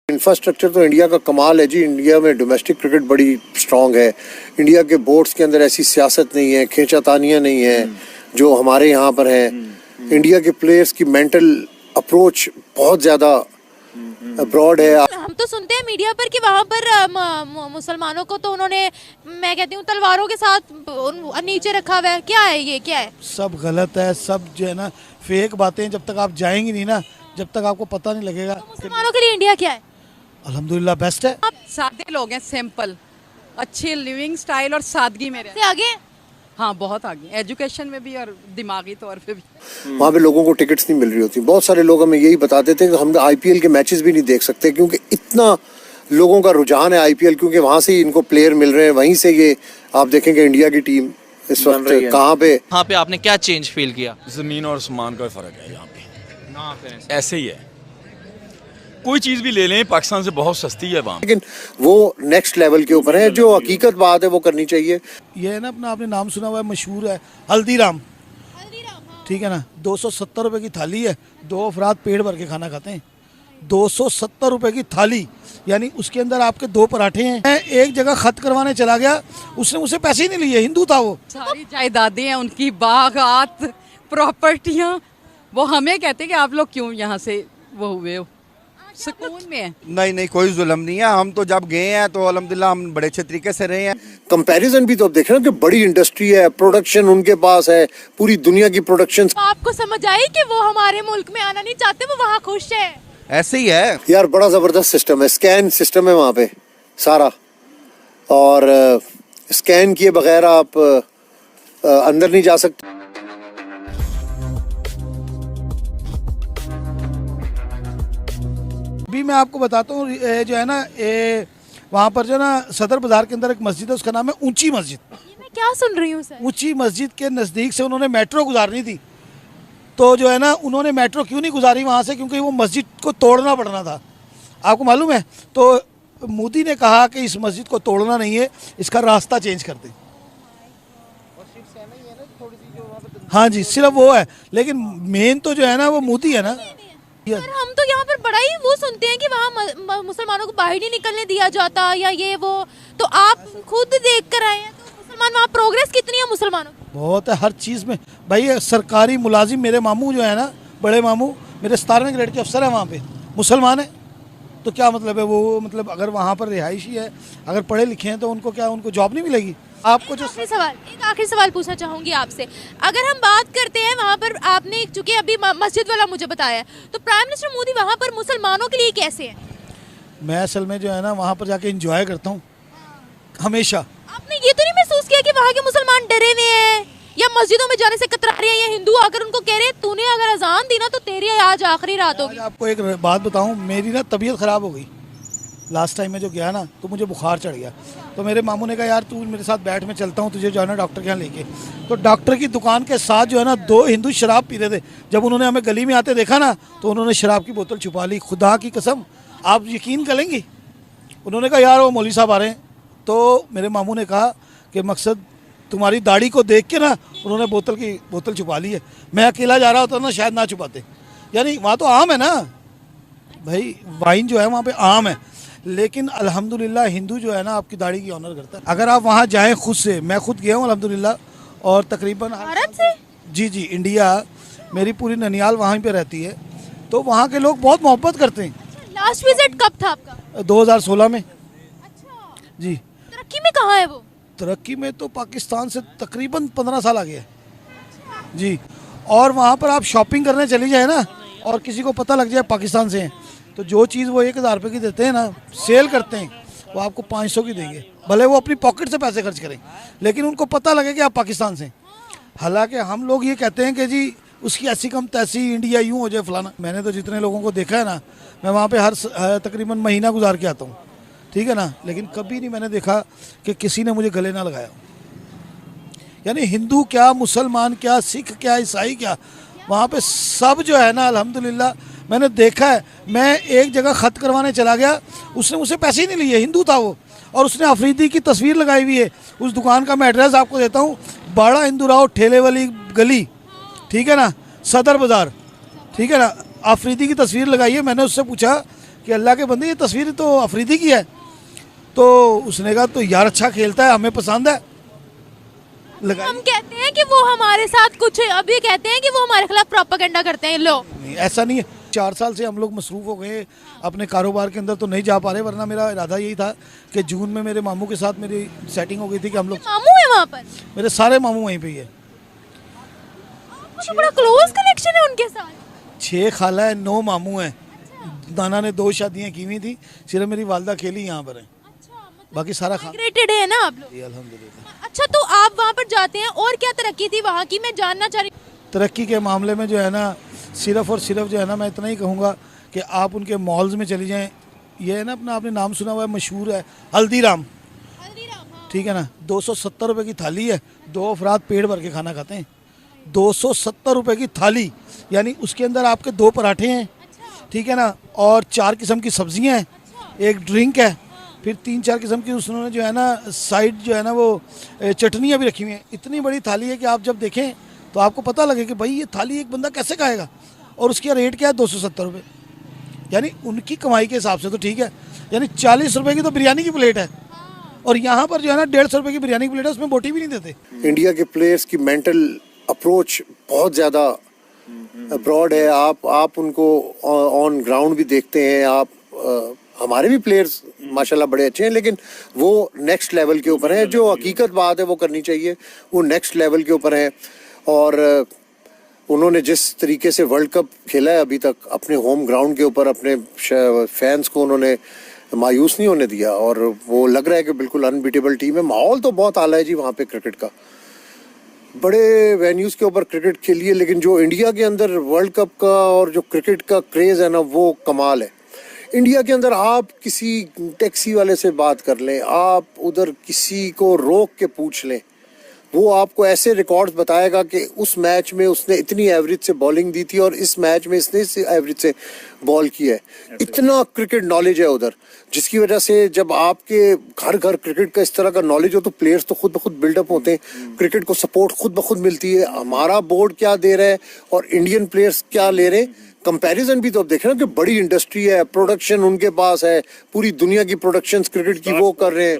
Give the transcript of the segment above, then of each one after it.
Infrastructure तो India का कमाल है जी। इंडिया में डोमेस्टिक क्रिकेट बड़ी स्ट्रांग है। इंडिया के बोर्ड्स के अंदर ऐसी सियासत नहीं है, खींचातानियां नहीं है जो हमारे यहाँ पर है। इंडिया के प्लेयर्स की मेंटल अप्रोच बहुत ज़्यादा ब्रॉड है। हम तो सुनते हैं मीडिया पर कि वहाँ पर मुसलमानों को तो उन्होंने, मैं कहती हूँ, तलवारों के साथ नीचे रखा हुआ है। क्या है ये, क्या है? सब गलत है, सब जो है ना फेक बातें। जब तक आप जाएंगी नहीं ना, जब तक आपको पता नहीं लगेगा। तो मुसलमानों के लिए इंडिया क्या है? अल्हम्दुलिल्लाह बेस्ट है। आप सादे लोग हैं, सिंपल, अच्छी लिविंग स्टाइल और सादगी में रहते से आगे हैं? हाँ, बहुत आगे, एजुकेशन में भी और दिमागी तौर पे भी। वहाँ पे लोगों को टिकट्स नहीं मिल रही होती। बहुत सारे लोग हमें यही बताते थे कि हम आईपीएल के मैचेस भी नहीं देख सकते क्योंकि इतना लोगों का रुझान है आईपीएल, क्योंकि वहाँ से ही इनको प्लेयर मिल रहे हैं। वहीं से ये आप देखेंगे इंडिया की टीम इस वक्त कहाँ पे। यहाँ पे आपने क्या चेंज फील किया? ज़मीन और आसमान का फ़र्क है यहाँ पे। ऐसे ही है, कोई चीज़ भी ले लें पाकिस्तान से बहुत सस्ती है वहाँ। लेकिन वो नेक्स्ट लेवल के ऊपर है। जो हकीकत बात है वो करनी चाहिए। ये है ना, अपना आपने नाम सुना हुआ है, मशहूर है हल्दीराम, ठीक है ना। 270 रुपए की थाली है, 2 अफराद पेट भर के खाना खाते हैं। 270 रुपए की थाली, यानी उसके अंदर आपके 2 पराठे हैं। मैं एक जगह खत करवाने चला गया, उसने मुझसे पैसे ही नहीं लिए, हिंदू था वो। सारी जायदादें हैं उनकी, बागात, प्रॉपर्टियाँ। वो हमें कहते हैं कि आप लोग क्यों यहाँ से वो हुए हो, सुकून में है। नहीं, कोई जुल्म नहीं है। हम तो जब गए हैं तो अल्हम्दुलिल्लाह हम बड़े अच्छे तरीके से रहे हैं। कंपैरिजन भी तो अब देख रहे हो कि बड़ी इंडस्ट्री है, प्रोडक्शन उनके पास है, पूरी दुनिया की प्रोडक्शन। तो आपको समझ आई कि वो हमारे मुल्क में आना नहीं चाहते, वो वहाँ खुश है? ऐसे ही है यार, बड़ा जबरदस्त सिस्टम है, स्कैन सिस्टम है वहाँ पे सारा। और स्कैन किए बगैर आप अंदर नहीं जा सकते। अभी मैं आपको बताता हूँ, जो है ना वहाँ पर जो ना सदर बाजार के अंदर एक मस्जिद है, उसका नाम है ऊंची मस्जिद। मैं क्या सुन रही हूँ सर? ऊंची मस्जिद के नज़दीक से उन्होंने मेट्रो गुजारनी थी, तो जो है ना उन्होंने मेट्रो क्यों नहीं गुजारी वहाँ से, क्योंकि वो मस्जिद को तोड़ना पड़ना था। आपको मालूम है? तो मोदी ने कहा कि इस मस्जिद को तोड़ना नहीं है, इसका रास्ता चेंज कर दें। हाँ जी, सिर्फ वो है, लेकिन मेन तो जो है ना वो मोदी है ना। सर, हम तो यहाँ पर बड़ा ही वो सुनते हैं कि वहाँ मुसलमानों को बाहर नहीं निकलने दिया जाता या ये वो। तो आप खुद देख कर आए हैं, तो मुसलमान वहाँ प्रोग्रेस कितनी है मुसलमानों की? बहुत है, हर चीज़ में भाई। सरकारी मुलाजिम, मेरे मामू जो है ना, बड़े मामू मेरे 17वें ग्रेड के अफसर हैं, वहाँ पे मुसलमान है। तो क्या मतलब है वो, मतलब अगर वहाँ पर रिहायशी है, अगर पढ़े लिखे हैं तो उनको क्या, उनको जॉब नहीं मिलेगी? आपको जो एक आखिरी सवाल पूछना चाहूंगी आपसे। अगर हम बात करते हैं वहाँ पर, आपने चूंकि अभी मस्जिद वाला मुझे बताया, तो प्राइम मिनिस्टर मोदी वहाँ पर मुसलमानों के लिए कैसे हैं? मैं असल में जो है ना वहाँ पर जाके एंजॉय करता हूँ हमेशा। आपने ये तो नहीं महसूस किया कि वहाँ के मुसलमान डरे हुए हैं या मस्जिदों में जाने से कतरा रहे हैं, या हिंदू आकर उनको कह रहे हैं तूने अगर अजान दी ना तो तेरी आज आखिरी रात होगी? आपको एक बात बताऊँ, मेरी ना तबीयत ख़राब हो गई। लास्ट टाइम में जो गया ना तो मुझे बुखार चढ़ गया, तो मेरे मामू ने कहा यार तू मेरे साथ बैठ, मैं चलता हूँ तुझे जो है ना डॉक्टर के यहाँ लेके। तो डॉक्टर की दुकान के साथ जो है ना 2 हिंदू शराब पी रहे थे। जब उन्होंने हमें गली में आते देखा ना, तो उन्होंने शराब की बोतल छुपा ली। खुदा की कसम, आप यकीन करेंगी, उन्होंने कहा यार वो मौलवी साहब आ रहे हैं। तो मेरे मामू ने कहा कि मकसद तुम्हारी दाढ़ी को देख के ना उन्होंने बोतल छुपा ली है। मैं अकेला जा रहा होता ना शायद ना छुपाते। यानी वहाँ तो आम है ना भाई, वाइन जो है वहाँ पे आम है। लेकिन अल्हम्दुलिल्लाह हिंदू जो है ना आपकी दाढ़ी की ऑनर करता है। अगर आप वहाँ जाएं खुद से, मैं खुद गया हूँ अल्हम्दुलिल्लाह, और तकरीबन भारत से? जी, इंडिया, मेरी पूरी ननियाल वहाँ पे रहती है, तो वहाँ के लोग बहुत मोहब्बत करते हैं। लास्ट विजिट कब था आपका? 2016 में। अच्छा जी। तरक्की में कहाँ है वो? तरक्की में तो पाकिस्तान से तकरीबन 15 साल आगे है जी। और वहाँ पर आप शॉपिंग करने चली जाए ना, और किसी को पता लग जाए पाकिस्तान से हैं, तो जो चीज़ वो 1000 रुपये की देते हैं ना, सेल करते हैं, वो आपको 500 की देंगे। भले वो अपनी पॉकेट से पैसे खर्च करें, लेकिन उनको पता लगे कि आप पाकिस्तान से। हालांकि हम लोग ये कहते हैं कि जी उसकी ऐसी कम तैसी, इंडिया यूँ हो जाए फलाना। मैंने तो जितने लोगों को देखा है ना, मैं वहाँ पे हर तकरीबन महीना गुजार के आता हूँ, ठीक है ना, लेकिन कभी नहीं मैंने देखा कि किसी ने मुझे गले ना लगाया। यानी हिंदू क्या, मुसलमान क्या, सिख क्या, ईसाई क्या, वहाँ पे सब जो है ना अल्हम्दुलिल्लाह मैंने देखा है। मैं एक जगह ख़त करवाने चला गया, उसने मुझसे पैसे ही नहीं लिए, हिंदू था वो, और उसने अफरीदी की तस्वीर लगाई हुई है। उस दुकान का मैं एड्रेस आपको देता हूँ, बाड़ा हिंदू राव ठेले वाली गली, ठीक है ना, सदर बाज़ार, ठीक है ना। अफरीदी की तस्वीर लगाई है। मैंने उससे पूछा कि अल्लाह के बंदे ये तस्वीर तो अफरीदी की है। तो उसने कहा तो यार अच्छा खेलता है, हमें पसंद है, लगाई। हम कहते हैं कि वो हमारे साथ कुछ, अभी कहते हैं कि वो हमारे खिलाफ प्रोपेगेंडा करते हैं लोग। नहीं, ऐसा नहीं है। 4 साल से हम लोग मसरूफ़ हो गए अपने कारोबार के अंदर, तो नहीं जा पा रहे, वरना मेरा इरादा यही था कि जून में मेरे मामू के साथ मेरी सेटिंग हो गई थी कि हम लोग, मामू है वहाँ पर? मेरे सारे मामू वहीं पे ही है। तो बड़ा क्लोज कनेक्शन है उनके साथ। 6 खाला है, 9 मामू हैं। नाना ने 2 शादियाँ की हुई थी, सिर्फ मेरी वालदा खेली यहाँ पर है, बाकी सारा खा माइग्रेटेड है ना आप लोग? जी अल्हम्दुलिल्लाह। अच्छा, तो आप वहाँ पर जाते हैं और क्या तरक्की थी वहाँ की, मैं जानना चाह रही हूँ। तरक्की के मामले में जो है ना, सिर्फ और सिर्फ जो है ना, मैं इतना ही कहूँगा कि आप उनके मॉल्स में चली जाएं। ये है ना अपना, आपने नाम सुना हुआ है, मशहूर है हल्दीराम, ठीक है ना, 270 रुपये की थाली है, 2 अफराद पेट भर के खाना खाते हैं। 270 रुपये की थाली, यानी उसके अंदर आपके 2 पराठे हैं, ठीक है ना, और 4 किस्म की सब्जियां हैं, एक ड्रिंक है, फिर 3-4 किस्म की उसने जो है ना साइड जो है ना वो चटनियाँ भी रखी हुई हैं। इतनी बड़ी थाली है कि आप जब देखें तो आपको पता लगे कि भाई ये थाली एक बंदा कैसे खाएगा। और उसका रेट क्या है, 270 रुपये, यानी उनकी कमाई के हिसाब से तो ठीक है, यानी 40 रुपये की तो बिरयानी की प्लेट है, और यहाँ पर जो है ना 150 रुपये की बिरयानी की प्लेट है, उसमें बोटी भी नहीं देते। इंडिया के प्लेयर्स की मेंटल अप्रोच बहुत ज़्यादा ब्रॉड है। आप उनको ऑन ग्राउंड भी देखते हैं, आप हमारे भी प्लेयर्स माशाल्लाह बड़े अच्छे हैं, लेकिन वो नेक्स्ट लेवल के ऊपर है। जो हकीकत बात है वो करनी चाहिए, वो नेक्स्ट लेवल के ऊपर है। और उन्होंने जिस तरीके से वर्ल्ड कप खेला है अभी तक अपने होम ग्राउंड के ऊपर, अपने फैंस को उन्होंने मायूस नहीं होने दिया, और वो लग रहा है कि बिल्कुल अनबीटेबल टीम है। माहौल तो बहुत आला है जी वहाँ पे क्रिकेट का, बड़े वेन्यूज़ के ऊपर क्रिकेट खेलिए, लेकिन जो इंडिया के अंदर वर्ल्ड कप का और जो क्रिकेट का क्रेज़ है ना, वो कमाल है। इंडिया के अंदर आप किसी टैक्सी वाले से बात कर लें, आप उधर किसी को रोक के पूछ लें, वो आपको ऐसे रिकॉर्ड्स बताएगा कि उस मैच में उसने इतनी एवरेज से बॉलिंग दी थी और इस मैच में इसने इस एवरेज से बॉल की है। इतना क्रिकेट नॉलेज है उधर, जिसकी वजह से जब आपके घर घर क्रिकेट का इस तरह का नॉलेज हो तो प्लेयर्स तो खुद ब खुद बिल्डअप होते हैं, क्रिकेट को सपोर्ट खुद ब खुद मिलती है। हमारा बोर्ड क्या दे रहा है और इंडियन प्लेयर्स क्या ले रहे हैं, कंपैरिजन भी तो अब देख रहे हैं कि बड़ी इंडस्ट्री है, प्रोडक्शन उनके पास है, पूरी दुनिया की प्रोडक्शन क्रिकेट की वो कर रहे हैं,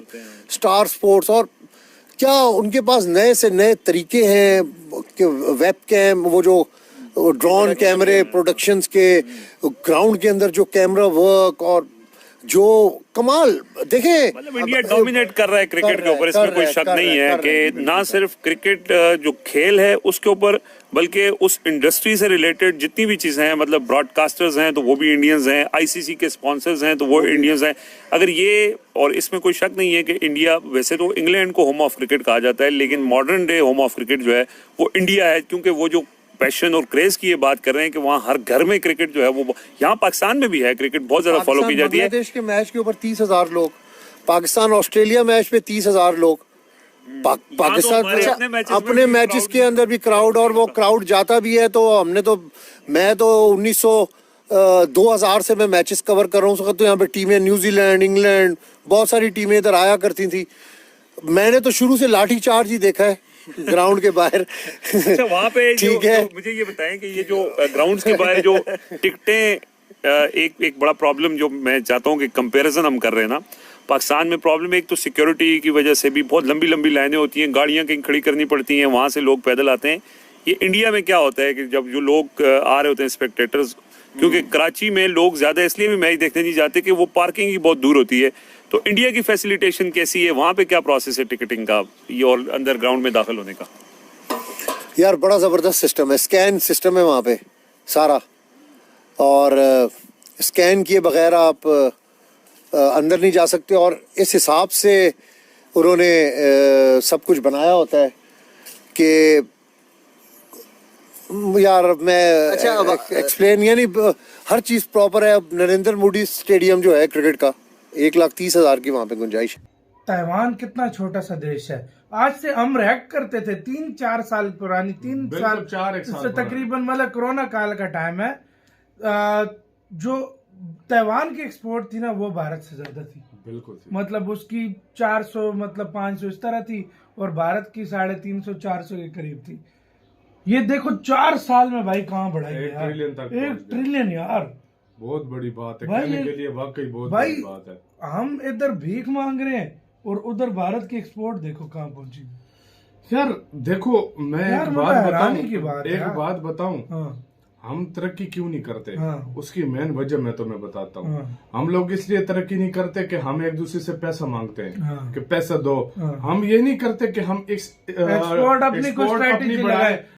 स्टार स्पोर्ट्स, और क्या उनके पास नए से नए तरीके हैं कि वेब कैम, वो जो ड्रोन कैमरे प्रोडक्शंस के, ग्राउंड के अंदर जो कैमरा वर्क, और जो कमाल देखें, मतलब इंडिया डोमिनेट कर रहा है क्रिकेट के ऊपर, इसमें कोई शक नहीं है कि ना सिर्फ क्रिकेट जो खेल है उसके ऊपर, बल्कि उस इंडस्ट्री से रिलेटेड जितनी भी चीजें हैं, मतलब ब्रॉडकास्टर्स हैं तो वो भी इंडियंस हैं, आईसीसी के स्पॉन्सर्स हैं तो वो इंडियंस हैं। अगर ये, और इसमें कोई शक नहीं है कि इंडिया, वैसे तो इंग्लैंड को होम ऑफ क्रिकेट कहा जाता है, लेकिन modern day home of cricket जो है वो इंडिया है, क्योंकि वो जो पैशन और क्रेज की ये बात कर रहे हैं कि वहाँ हर घर में क्रिकेट जो है वो, यहाँ पाकिस्तान में भी है, क्रिकेट बहुत ज्यादा फॉलो की जाती है। बांग्लादेश के मैच के ऊपर 30,000 लोग, पाकिस्तान ऑस्ट्रेलिया मैच पे 30,000 लोग, पाकिस्तान अपने मैचेस के अंदर भी क्राउड, और वो क्राउड जाता भी है। तो हमने तो, मैं तो 2000 से मैं मैचेस कवर कर रहा हूँ उस वक्त, तो यहाँ पे टीमें न्यूजीलैंड, इंग्लैंड, बहुत सारी टीमें इधर आया करती थी। मैंने तो शुरू से लाठी चार्ज ही देखा है ग्राउंड के बाहर। अच्छा, वहाँ पे ठीक है, मुझे ये बताएं कि ये जो ग्राउंड्स के बाहर जो टिकटें, एक बड़ा प्रॉब्लम जो मैं चाहता हूँ कि कंपैरिजन हम कर रहे हैं ना, पाकिस्तान में प्रॉब्लम एक तो सिक्योरिटी की वजह से भी बहुत लंबी लंबी लाइनें होती हैं, गाड़ियाँ कहीं खड़ी करनी पड़ती हैं, वहाँ से लोग पैदल आते हैं। ये इंडिया में क्या होता है कि जब जो लोग आ रहे होते हैं स्पेक्टेटर्स, क्योंकि कराची में लोग ज़्यादा इसलिए भी मैच देखने नहीं जाते कि वो पार्किंग ही बहुत दूर होती है, तो इंडिया की फैसिलिटेशन कैसी है वहाँ पे, क्या प्रोसेस है टिकटिंग का ये और अंदर ग्राउंड में दाखिल होने का? यार बड़ा ज़बरदस्त सिस्टम है, स्कैन सिस्टम है वहाँ पे सारा, और स्कैन किए बगैर आप अंदर नहीं जा सकते, और इस हिसाब से उन्होंने सब कुछ बनाया होता है कि यार मैं एक्सप्लेन, यानी हर चीज़ प्रॉपर है। अब नरेंद्र मोदी स्टेडियम जो है क्रिकेट का, 1,30,000 की वहाँ पे गुंजाइश है। ताइवान कितना छोटा सा देश है, आज से हम रिएक्ट करते थे 3-4 साल पुरानी, 3 साल तकरीबन, मतलब कोरोना काल का टाइम है, जो ताइवान की एक्सपोर्ट थी ना वो भारत से ज्यादा थी, बिल्कुल, मतलब उसकी 400 मतलब 500 इस तरह थी, और भारत की 350-400 के करीब थी। ये देखो 4 साल में भाई कहाँ बढ़ाई है यार, 1 ट्रिलियन यार, बहुत बड़ी बात है, भाई कहने ये- के लिए वाकई बहुत भाई बड़ी बात है। हम इधर भीख मांग रहे हैं और उधर भारत की एक्सपोर्ट देखो कहाँ पहुंची। यार देखो, मैं यार एक मतलब बात हैरानी बताऊं, की बात है एक यार। बात बताऊं, हाँ हम तरक्की क्यों नहीं करते? हाँ। उसकी मेन वजह मैं तुम्हें बताता हूँ। हाँ। हम लोग इसलिए तरक्की नहीं करते कि हम एक दूसरे से पैसा मांगते हैं हाँ। कि पैसा दो। हाँ। हम ये नहीं करते कि हम एक्सपोर्ट अपनी कुछ एक्सपोर्ट स्ट्रैटेजी बढ़ाएं। लगाए।